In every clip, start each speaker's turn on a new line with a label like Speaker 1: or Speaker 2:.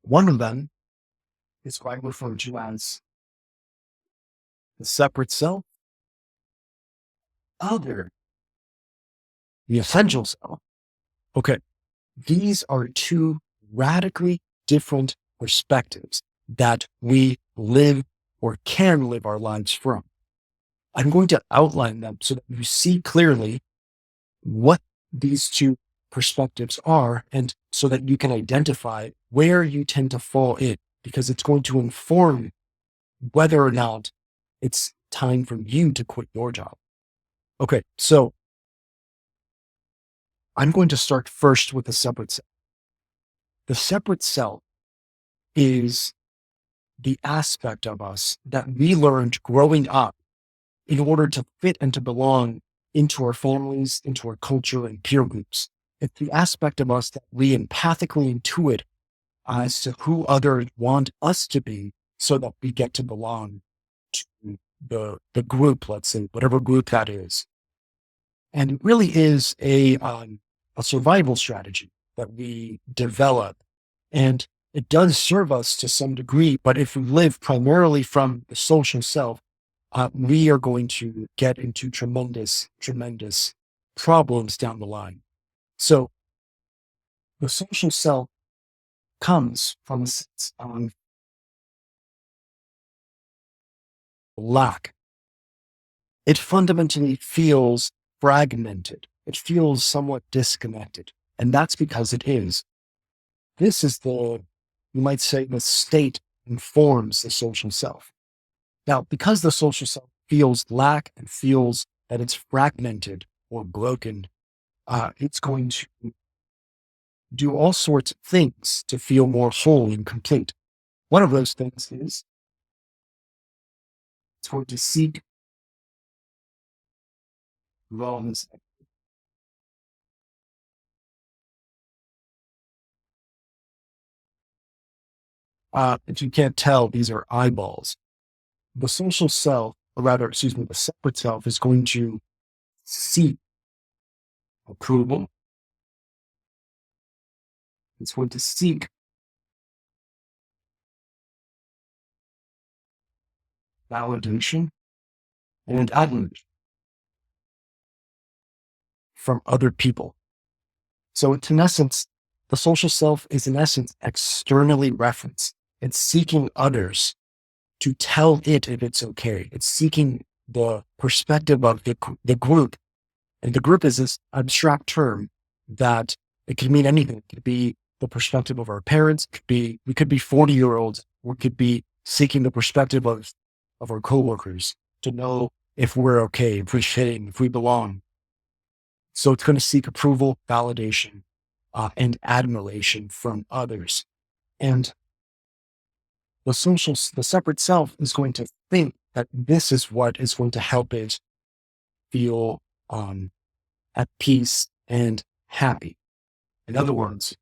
Speaker 1: One of them is what I refer to as the separate self, other, the essential self. Okay. These are two radically different perspectives that we live or can live our lives from. I'm going to outline them so that you see clearly what these two perspectives are and so that you can identify where you tend to fall in, because it's going to inform whether or not it's time for you to quit your job. Okay, so I'm going to start first with the separate self. The separate self is the aspect of us that we learned growing up in order to fit and to belong into our families, into our culture and peer groups. It's the aspect of us that we empathically intuit as to who others want us to be so that we get to belong to the group, let's say, whatever group that is. And it really is a survival strategy that we develop. And it does serve us to some degree, but if we live primarily from the social self, we are going to get into tremendous problems down the line. So the social self comes from a sense of lack. It fundamentally feels fragmented. It feels somewhat disconnected. And that's because it is. This is you might say, the state informs the social self. Now, because the social self feels lack and feels that it's fragmented or broken, it's going to do all sorts of things to feel more whole and complete. One of those things is it's going to seek wellness. If you can't tell, these are eyeballs. The social self, or rather, excuse me, the separate self is going to seek approval. It's going to seek validation and admiration from other people. So it's in essence, the social self is in essence externally referenced. It's seeking others to tell it if it's okay. It's seeking the perspective of the group. And the group is this abstract term that it could mean anything. It could be the perspective of our parents. We could be 40-year-olds. We could be seeking the perspective of our coworkers to know if we're okay, if we're fitting, if we belong. So it's going to seek approval, validation, and admiration from others. And the separate self is going to think that this is what is going to help it feel at peace and happy. In other words,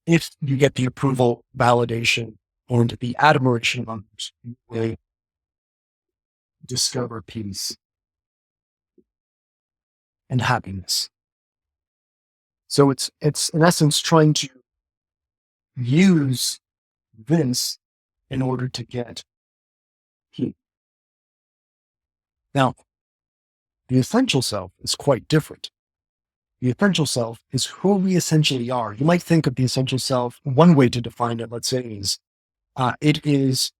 Speaker 1: if you get the approval, validation, or the admiration of others, you will discover peace and happiness. So it's in essence trying to use this in order to get peace. Now, the essential self is quite different. The essential self is who we essentially are. You might think of the essential self, one way to define it, let's say, is it is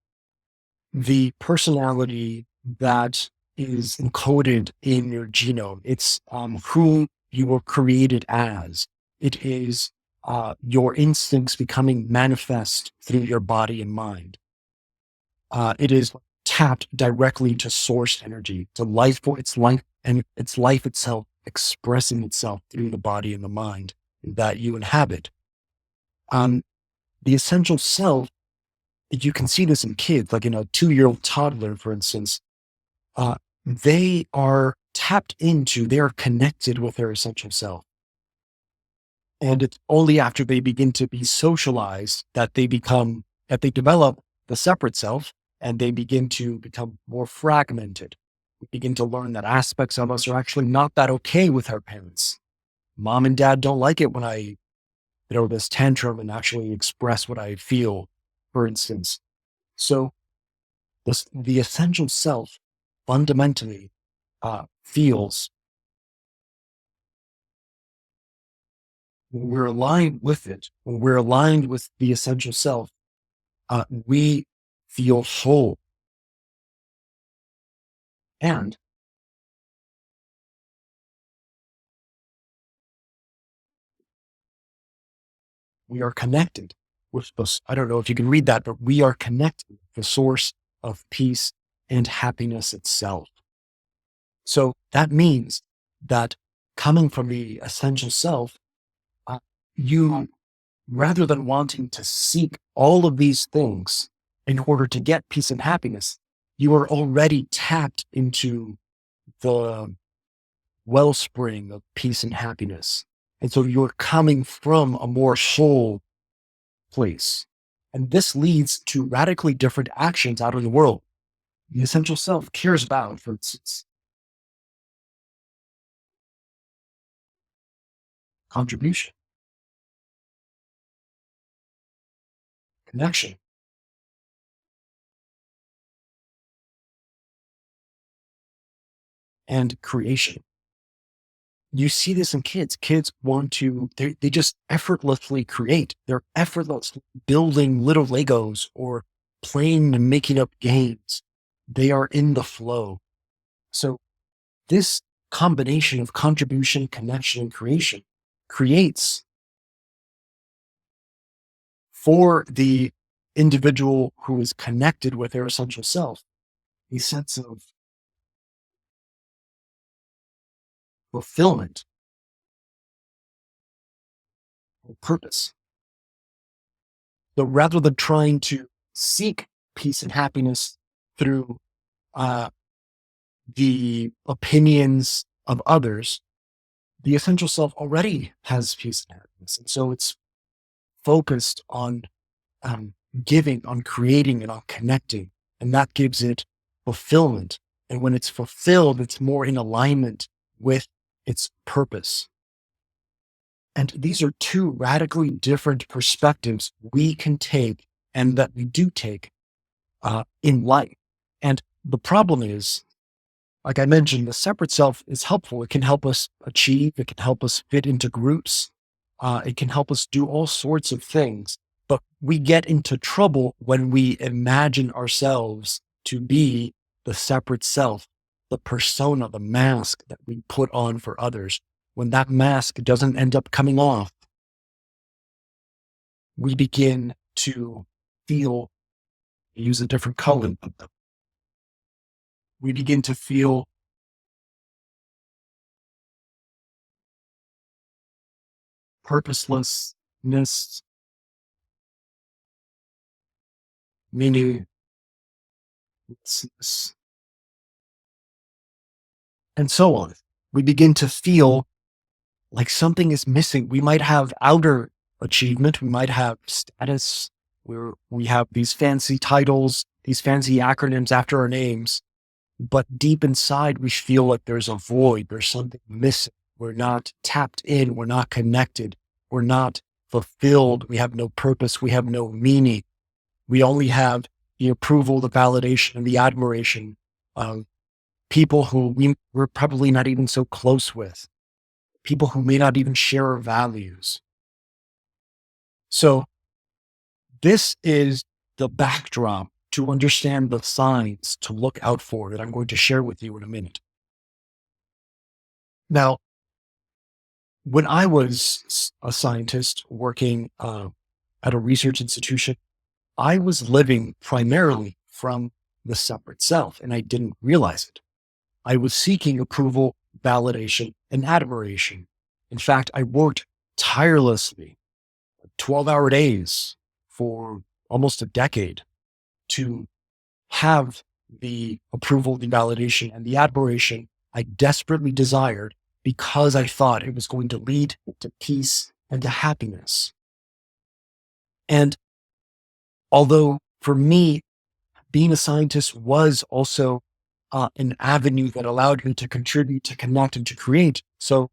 Speaker 1: the personality that is encoded in your genome. It's who you were created as. It is your instincts becoming manifest through your body and mind. It is tapped directly to source energy, to life for its life and its life itself expressing itself through the body and the mind that you inhabit. The essential self, you can see this in kids, like in a 2-year-old toddler, for instance, they are tapped into, they are connected with their essential self. And it's only after they begin to be socialized that they develop the separate self and they begin to become more fragmented. We begin to learn that aspects of us are actually not that okay with our parents. Mom and dad don't like it when I this tantrum and actually express what I feel, for instance. So the essential self fundamentally feels when we're aligned with it, when we're aligned with the essential self, we feel whole and we are connected with this. I don't know if you can read that, but we are connected with the source of peace and happiness itself. So that means that coming from the essential self, you, rather than wanting to seek all of these things in order to get peace and happiness, you are already tapped into the wellspring of peace and happiness. And so you're coming from a more whole place. And this leads to radically different actions out in the world. The essential self cares about, for instance, contribution, connection, and creation. You see this in kids. Kids want to, they just effortlessly create. They're effortlessly building little Legos or playing and making up games. They are in the flow. So this combination of contribution, connection, and creation creates for the individual who is connected with their essential self a sense of fulfillment or purpose. So rather than trying to seek peace and happiness through uh, the opinions of others, the essential self already has peace and happiness. And so it's focused on um, giving, on creating, and on connecting. And that gives it fulfillment. And when it's fulfilled, it's more in alignment with its purpose. And these are two radically different perspectives we can take and that we do take in life. And the problem is, like I mentioned, the separate self is helpful. It can help us achieve, it can help us fit into groups, it can help us do all sorts of things. But we get into trouble when we imagine ourselves to be the separate self, the persona, the mask that we put on for others. When that mask doesn't end up coming off, we begin to feel, use a different color. We begin to feel purposelessness, meaninglessness, and so on. We begin to feel like something is missing. We might have outer achievement, we might have status, where we have these fancy titles, these fancy acronyms after our names, but deep inside we feel like there's a void, there's something missing. We're not tapped in, we're not connected, we're not fulfilled, we have no purpose, we have no meaning. We only have the approval, the validation, and the admiration of people who we're probably not even so close with, people who may not even share our values. So this is the backdrop to understand the signs to look out for that I'm going to share with you in a minute. Now, when I was a scientist working at a research institution, I was living primarily from the separate self, and I didn't realize it. I was seeking approval, validation, and admiration. In fact, I worked tirelessly, 12-hour days for almost a decade to have the approval, the validation, and the admiration I desperately desired because I thought it was going to lead to peace and to happiness. And although for me, being a scientist was also an avenue that allowed me to contribute, to connect, and to create. So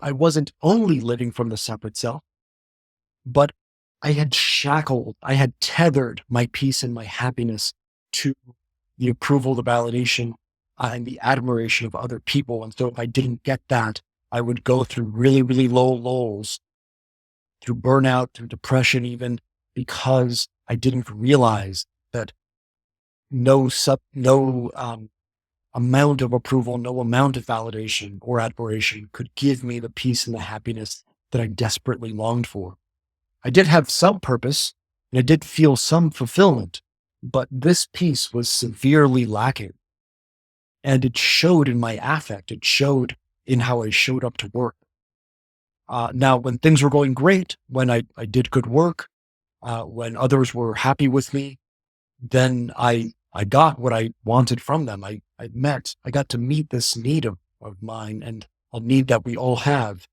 Speaker 1: I wasn't only living from the separate self, but I had tethered my peace and my happiness to the approval, the validation, and the admiration of other people. And so if I didn't get that, I would go through really, really low lows, through burnout, through depression, even because I didn't realize that no amount of approval, no amount of validation or admiration could give me the peace and the happiness that I desperately longed for. I did have some purpose and I did feel some fulfillment, but this piece was severely lacking. And it showed in my affect. It showed in how I showed up to work. Now, when things were going great, when I did good work, when others were happy with me, then I got what I wanted from them. I got to meet this need of mine and a need that we all have